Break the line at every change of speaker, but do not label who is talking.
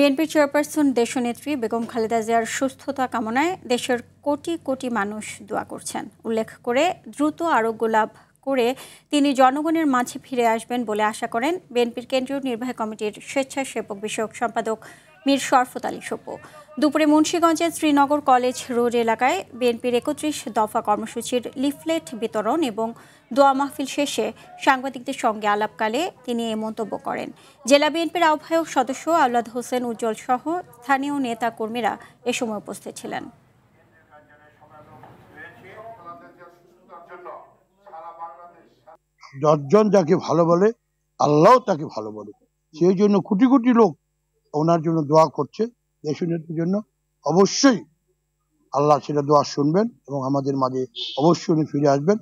বিএনপির চেয়ারপারসন দেশনেত্রী বেগম খালেদা জিয়ার সুস্থতা কামনায় দেশের কোটি কোটি মানুষ দোয়া করছেন। উল্লেখ করে দ্রুত আরোগ্য লাভ করে তিনি জনগণের মাঝে ফিরে আসবেন বলে আশা করেন বিএনপির কেন্দ্রীয় নির্বাহী কমিটির স্বেচ্ছাসেবক বিষয়ক সম্পাদক মীর শরফত আলী সপু। দুপুরে মুন্সিগঞ্জের শ্রীনগর কলেজ রোড এলাকায় বিএনপির ৩১ দফা কর্মসূচির লিফলেট বিতরণ এবং দোয়া মাহফিল শেষে সাংবাদিকদের সঙ্গে আলাপকালে তিনি এই মন্তব্য করেন। জেলা বিএনপির আহ্বায়ক সদস্য আওলাদ হোসেন উজ্জ্বল সহ স্থানীয় নেতা কর্মীরা এ সময় উপস্থিত ছিলেন।
দশজন যাকে ভালো বলে আল্লাহ তাকে ভালো বলে, সেই জন্য কোটি কোটি লোক ওনার জন্য দোয়া করছে। দেশনেত্রীর জন্য অবশ্যই আল্লাহ সেটা দোয়া শুনবেন এবং আমাদের মাঝে অবশ্যই উনি ফিরে আসবেন।